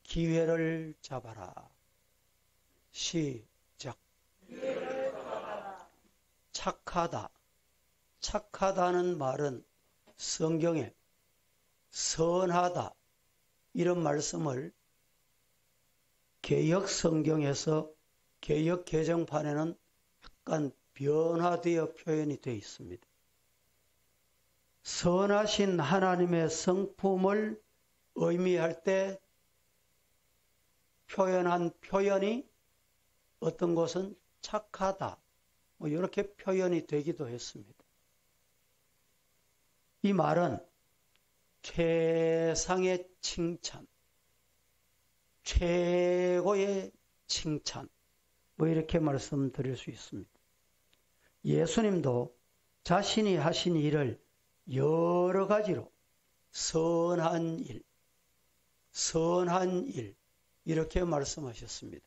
기회를 잡아라. 시작. 착하다. 착하다는 말은 성경에 선하다 이런 말씀을 개역 성경에서 개역 개정판에는 약간 변화되어 표현이 되어 있습니다. 선하신 하나님의 성품을 의미할 때 표현한 표현이 어떤 것은 착하다, 이렇게 표현이 되기도 했습니다. 이 말은 최상의 칭찬, 최고의 칭찬, 이렇게 말씀드릴 수 있습니다. 예수님도 자신이 하신 일을 여러 가지로 선한 일, 이렇게 말씀하셨습니다.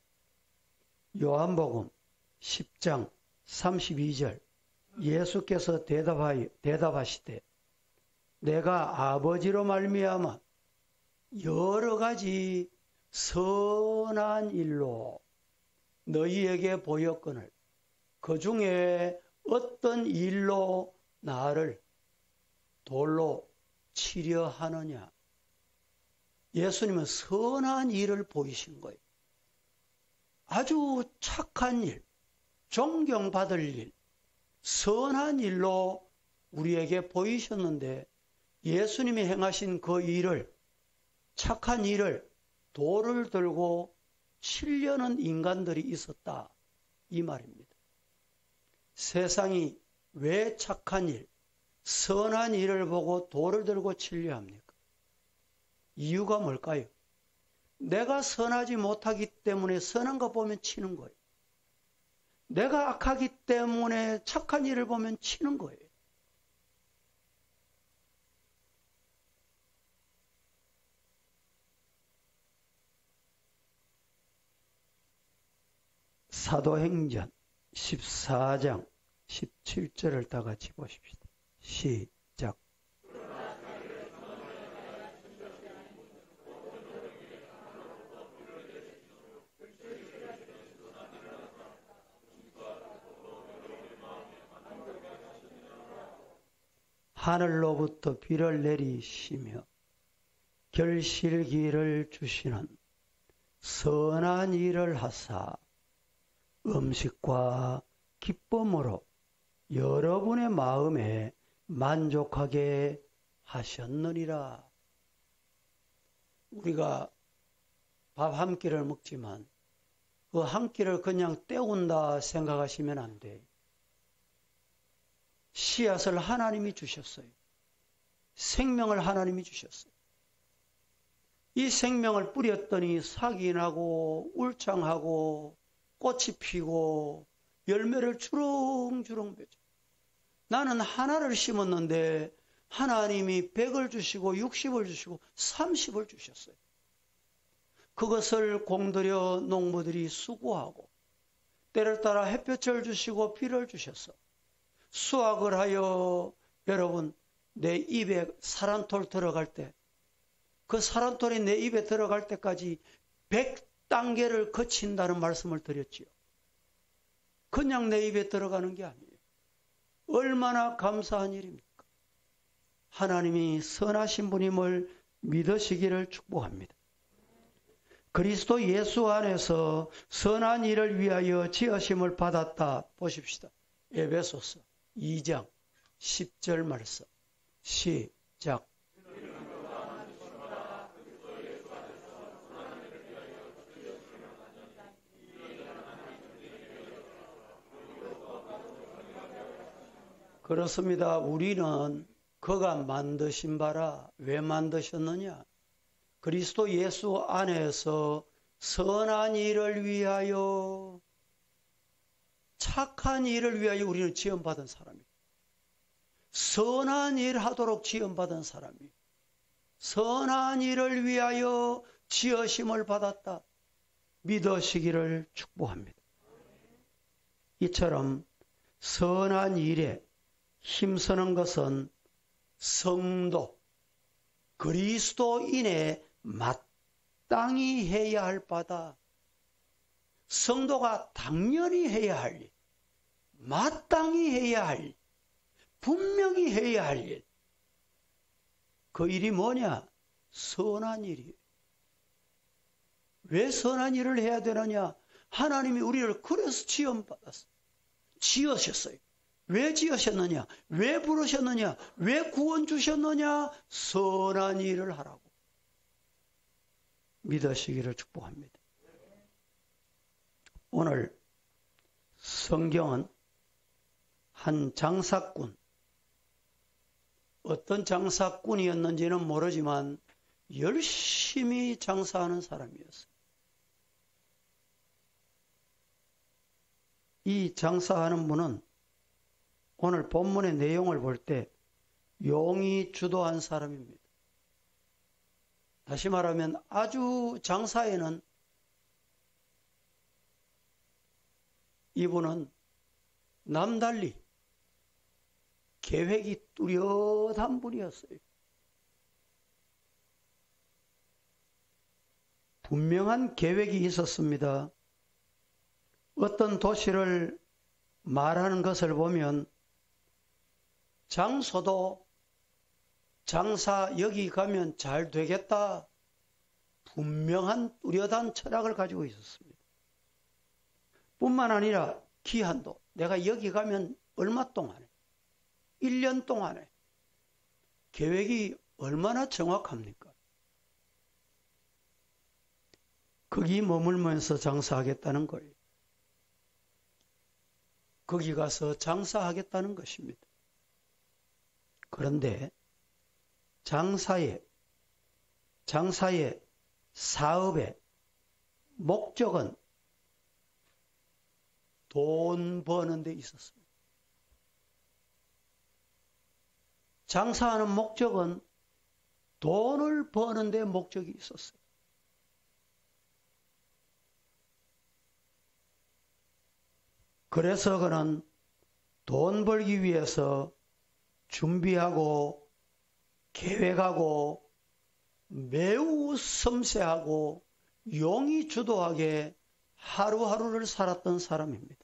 요한복음 10장 32절 예수께서 대답하시되 내가 아버지로 말미암아 여러 가지 선한 일로 너희에게 보였거늘 그 중에 어떤 일로 나를 돌로 치려 하느냐. 예수님은 선한 일을 보이신 거예요. 아주 착한 일, 존경받을 일, 선한 일로 우리에게 보이셨는데 예수님이 행하신 그 일을, 착한 일을 돌을 들고 치려는 인간들이 있었다. 이 말입니다. 세상이 왜 착한 일, 선한 일을 보고 돌을 들고 치려 합니까? 이유가 뭘까요? 내가 선하지 못하기 때문에 선한 거 보면 치는 거예요. 내가 악하기 때문에 착한 일을 보면 치는 거예요. 사도행전 14장 17절을 다 같이 보십시다. 시작. 하늘로부터 비를 내리시며 결실기를 주시는 선한 일을 하사 음식과 기쁨으로 여러분의 마음에 만족하게 하셨느니라. 우리가 밥 한 끼를 먹지만 그 한 끼를 그냥 때운다 생각하시면 안 돼요. 씨앗을 하나님이 주셨어요. 생명을 하나님이 주셨어요. 이 생명을 뿌렸더니 싹이 나고 울창하고 꽃이 피고 열매를 주렁주렁 맺어. 나는 하나를 심었는데 하나님이 100을 주시고 60을 주시고 30을 주셨어요. 그것을 공들여 농부들이 수고하고 때를 따라 햇볕을 주시고 비를 주셔서 수확을 하여 여러분 내 입에 사란톨 들어갈 때 그 사란톨이 내 입에 들어갈 때까지 100단계를 거친다는 말씀을 드렸지요. 그냥 내 입에 들어가는 게 아니에요. 얼마나 감사한 일입니까? 하나님이 선하신 분임을 믿으시기를 축복합니다. 그리스도 예수 안에서 선한 일을 위하여 지으심을 받았다. 보십시다. 에베소서 2장 10절 말씀. 시작. 그렇습니다. 우리는 그가 만드신 바라. 왜 만드셨느냐? 그리스도 예수 안에서 선한 일을 위하여, 착한 일을 위하여 우리는 지음받은 사람이에요. 선한 일 하도록 지음받은 사람이에요. 선한 일을 위하여 지으심을 받았다. 믿으시기를 축복합니다. 이처럼 선한 일에 힘쓰는 것은 성도, 그리스도인의 마땅히 해야 할 바다. 성도가 당연히 해야 할 일, 마땅히 해야 할 일, 분명히 해야 할 일. 그 일이 뭐냐? 선한 일이에요. 왜 선한 일을 해야 되느냐? 하나님이 우리를 그래서 지으셨어요. 왜 지으셨느냐? 왜 부르셨느냐? 왜 구원 주셨느냐? 선한 일을 하라고. 믿으시기를 축복합니다. 오늘 성경은 한 장사꾼, 어떤 장사꾼이었는지는 모르지만 열심히 장사하는 사람이었어요. 이 장사하는 분은 오늘 본문의 내용을 볼 때 용이 주도한 사람입니다. 다시 말하면 아주 장사에는 이분은 남달리 계획이 뚜렷한 분이었어요. 분명한 계획이 있었습니다. 어떤 도시를 말하는 것을 보면 장소도 장사 여기 가면 잘 되겠다. 분명한 뚜렷한 철학을 가지고 있었습니다. 뿐만 아니라 기한도 내가 여기 가면 얼마 동안에 1년 동안에 계획이 얼마나 정확합니까? 거기 머물면서 장사하겠다는 거예요. 거기 가서 장사하겠다는 것입니다. 그런데 장사의 사업의 목적은 돈 버는 데 있었습니다. 장사하는 목적은 돈을 버는 데 목적이 있었어요. 그래서 그는 돈 벌기 위해서 준비하고 계획하고 매우 섬세하고 용이 주도하게 하루하루를 살았던 사람입니다.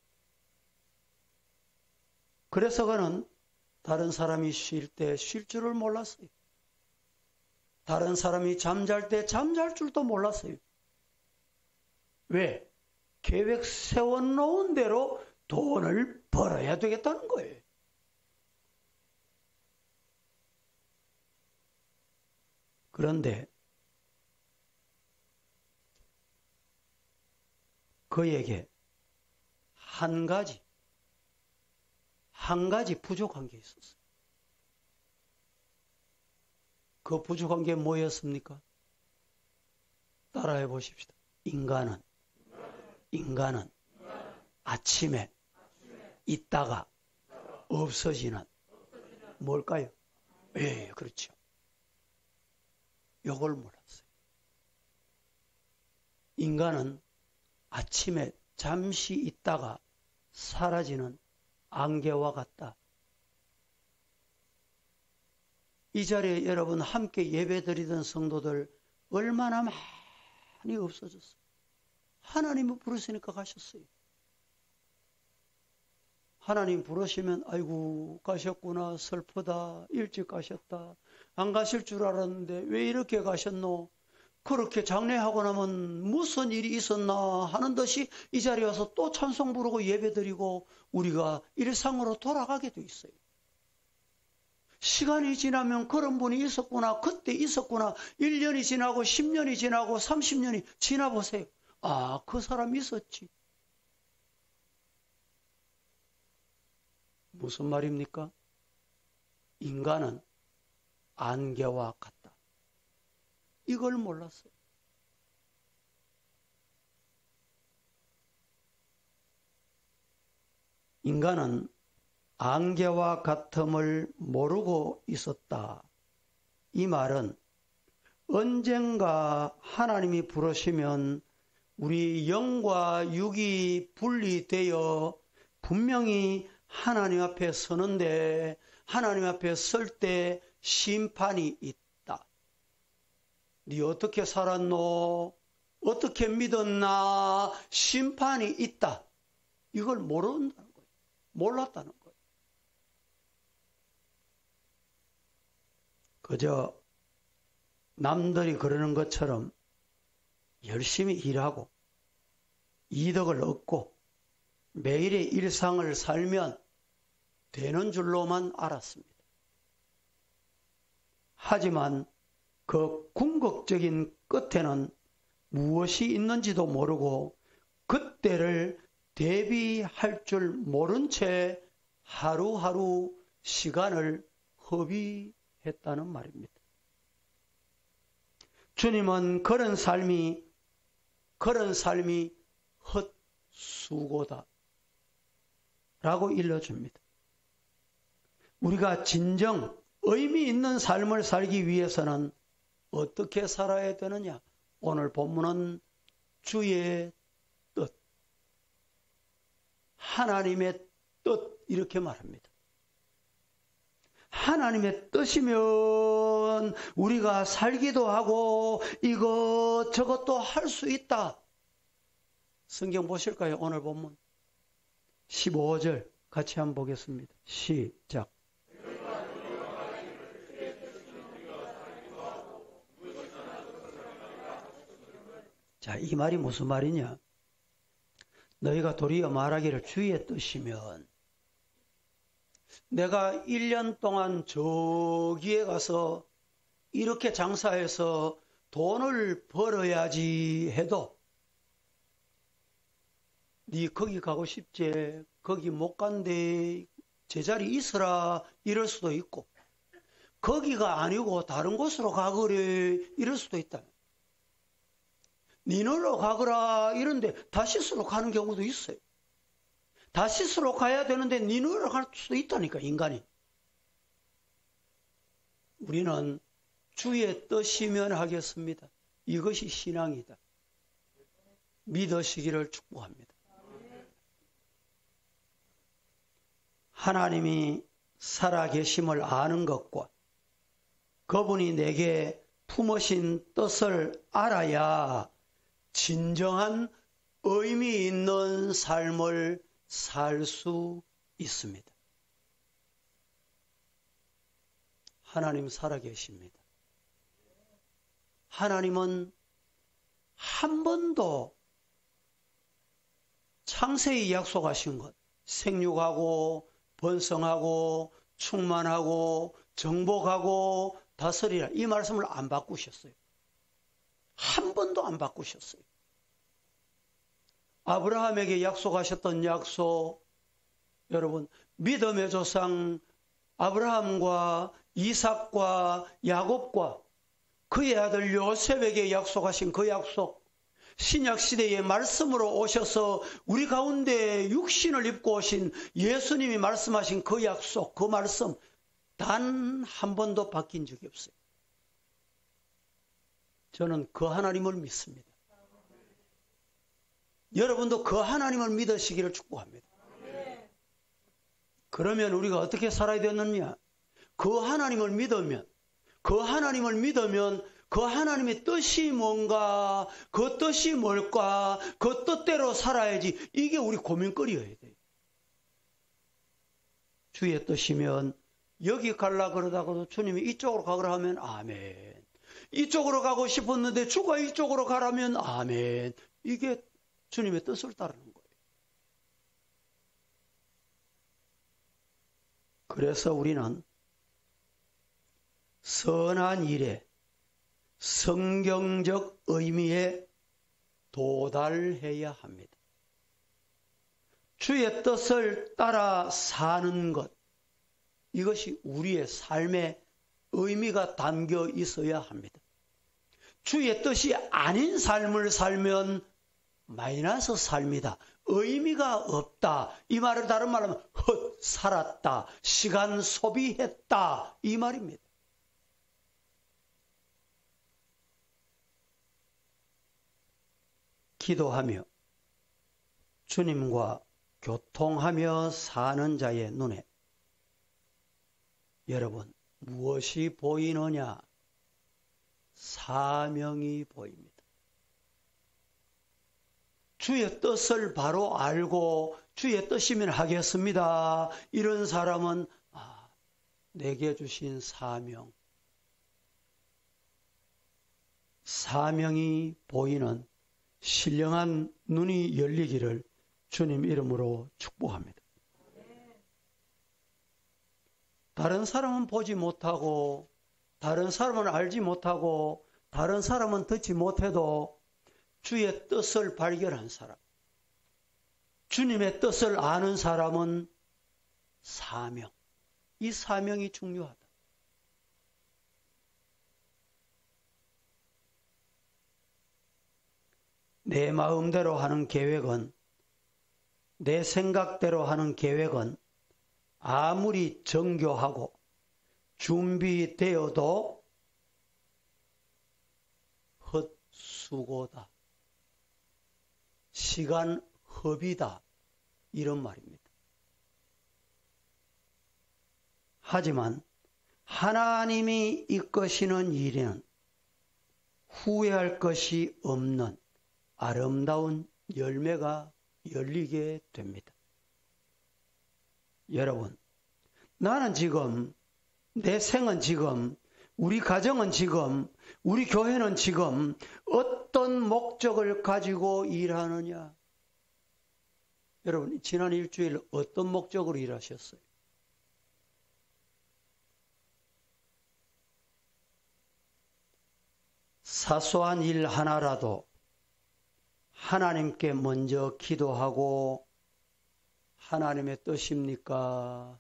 그래서 그는 다른 사람이 쉴 때 쉴 줄을 몰랐어요. 다른 사람이 잠잘 때 잠잘 줄도 몰랐어요. 왜? 계획 세워놓은 대로 돈을 벌어야 되겠다는 거예요. 그런데 그에게 한 가지 부족한 게 있었어요. 그 부족한 게 뭐였습니까? 따라해 보십시다. 인간은 아침에 있다가 없어지는 뭘까요? 예, 그렇죠. 이걸 몰랐어요. 인간은 아침에 잠시 있다가 사라지는 안개와 같다. 이 자리에 여러분 함께 예배드리던 성도들 얼마나 많이 없어졌어요. 하나님을 부르시니까 가셨어요. 하나님 부르시면 아이고 가셨구나, 슬프다, 일찍 가셨다, 안 가실 줄 알았는데 왜 이렇게 가셨노? 그렇게 장례하고 나면 무슨 일이 있었나 하는 듯이 이 자리에 와서 또 찬송 부르고 예배드리고 우리가 일상으로 돌아가게 돼 있어요. 시간이 지나면 그런 분이 있었구나, 그때 있었구나, 1년이 지나고 10년이 지나고 30년이 지나보세요. 아, 그 사람이 있었지. 무슨 말입니까? 인간은 안개와 같다. 이걸 몰랐어요. 인간은 안개와 같음을 모르고 있었다. 이 말은 언젠가 하나님이 부르시면 우리 영과 육이 분리되어 분명히 하나님 앞에 서는데 하나님 앞에 설 때 심판이 있다. 네 어떻게 살았노? 어떻게 믿었나? 심판이 있다. 이걸 모른다는 거예요. 몰랐다는 거예요. 그저 남들이 그러는 것처럼 열심히 일하고 이득을 얻고 매일의 일상을 살면 되는 줄로만 알았습니다. 하지만 그 궁극적인 끝에는 무엇이 있는지도 모르고 그때를 대비할 줄 모른 채 하루하루 시간을 허비했다는 말입니다. 주님은 그런 삶이 헛수고다 라고 일러줍니다. 우리가 진정 의미 있는 삶을 살기 위해서는 어떻게 살아야 되느냐? 오늘 본문은 주의 뜻, 하나님의 뜻 이렇게 말합니다. 하나님의 뜻이면 우리가 살기도 하고 이것저것도 할 수 있다. 성경 보실까요? 오늘 본문 15절 같이 한번 보겠습니다. 시작. 자, 이 말이 무슨 말이냐? 너희가 도리어 말하기를 주의 뜻이면 내가 1년 동안 저기에 가서 이렇게 장사해서 돈을 벌어야지 해도 네 거기 가고 싶지, 거기 못 간대, 제자리 있어라 이럴 수도 있고 거기가 아니고 다른 곳으로 가거래 이럴 수도 있다. 니네로 가거라 이런데 다시스로 가는 경우도 있어요. 다시스로 가야 되는데 니네로 갈 수도 있다니까 인간이. 우리는 주의 뜻이면 하겠습니다. 이것이 신앙이다. 믿으시기를 축복합니다. 하나님이 살아계심을 아는 것과 그분이 내게 품으신 뜻을 알아야 진정한 의미 있는 삶을 살 수 있습니다. 하나님 살아계십니다. 하나님은 한 번도 창세기 약속하신 것, 생육하고 번성하고 충만하고 정복하고 다스리라 이 말씀을 안 바꾸셨어요. 한 번도 안 바꾸셨어요. 아브라함에게 약속하셨던 약속, 여러분 믿음의 조상 아브라함과 이삭과 야곱과 그의 아들 요셉에게 약속하신 그 약속, 신약시대의 말씀으로 오셔서 우리 가운데 육신을 입고 오신 예수님이 말씀하신 그 약속, 그 말씀 단 한 번도 바뀐 적이 없어요. 저는 그 하나님을 믿습니다. 여러분도 그 하나님을 믿으시기를 축복합니다. 그러면 우리가 어떻게 살아야 되느냐? 그 하나님을 믿으면 그 하나님의 뜻이 뭔가, 그 뜻이 뭘까, 그 뜻대로 살아야지. 이게 우리 고민거리여야 돼요. 주의 뜻이면 여기 가려고 그러다가도 주님이 이쪽으로 가거라 하면 아멘. 이쪽으로 가고 싶었는데 주가 이쪽으로 가라면 아멘. 이게 주님의 뜻을 따르는 거예요. 그래서 우리는 선한 일에 성경적 의미에 도달해야 합니다. 주의 뜻을 따라 사는 것, 이것이 우리의 삶의 의미가 담겨 있어야 합니다. 주의 뜻이 아닌 삶을 살면 마이너스 삶이다. 의미가 없다. 이 말을 다른 말로 하면 헛 살았다. 시간 소비했다. 이 말입니다. 기도하며 주님과 교통하며 사는 자의 눈에 여러분 무엇이 보이느냐? 사명이 보입니다. 주의 뜻을 바로 알고 주의 뜻이면 하겠습니다. 이런 사람은 내게 주신 사명이 보이는 신령한 눈이 열리기를 주님 이름으로 축복합니다. 다른 사람은 보지 못하고, 다른 사람은 알지 못하고, 다른 사람은 듣지 못해도 주의 뜻을 발견한 사람, 주님의 뜻을 아는 사람은 사명, 이 사명이 중요하다. 내 마음대로 하는 계획은, 내 생각대로 하는 계획은 아무리 정교하고 준비되어도 헛수고다. 시간 허비다. 이런 말입니다. 하지만 하나님이 이끄시는 일에는 후회할 것이 없는 아름다운 열매가 열리게 됩니다. 여러분, 나는 지금, 내 생은 지금, 우리 가정은 지금, 우리 교회는 지금 어떤 목적을 가지고 일하느냐? 여러분, 지난 일주일 어떤 목적으로 일하셨어요? 사소한 일 하나라도 하나님께 먼저 기도하고 하나님의 뜻입니까?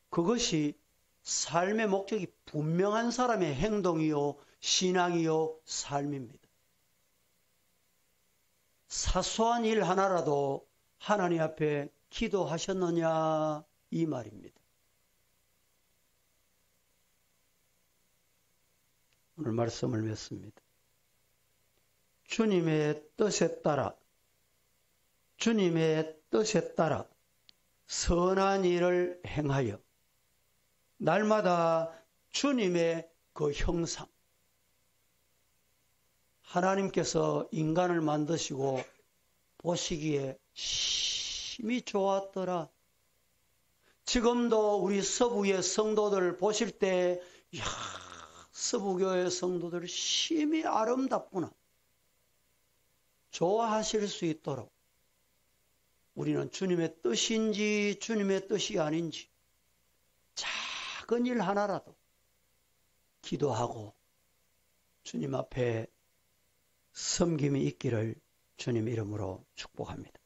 그것이 삶의 목적이 분명한 사람의 행동이요, 신앙이요, 삶입니다. 사소한 일 하나라도 하나님 앞에 기도하셨느냐? 이 말입니다. 오늘 말씀을 맺습니다. 주님의 뜻에 따라 선한 일을 행하여 날마다 주님의 그 형상, 하나님께서 인간을 만드시고 보시기에 심히 좋았더라. 지금도 우리 서부의 성도들 보실 때 서부교회 성도들 심히 아름답구나. 좋아하실 수 있도록 우리는 주님의 뜻인지 주님의 뜻이 아닌지 작은 일 하나라도 기도하고 주님 앞에 섬김이 있기를 주님 이름으로 축복합니다.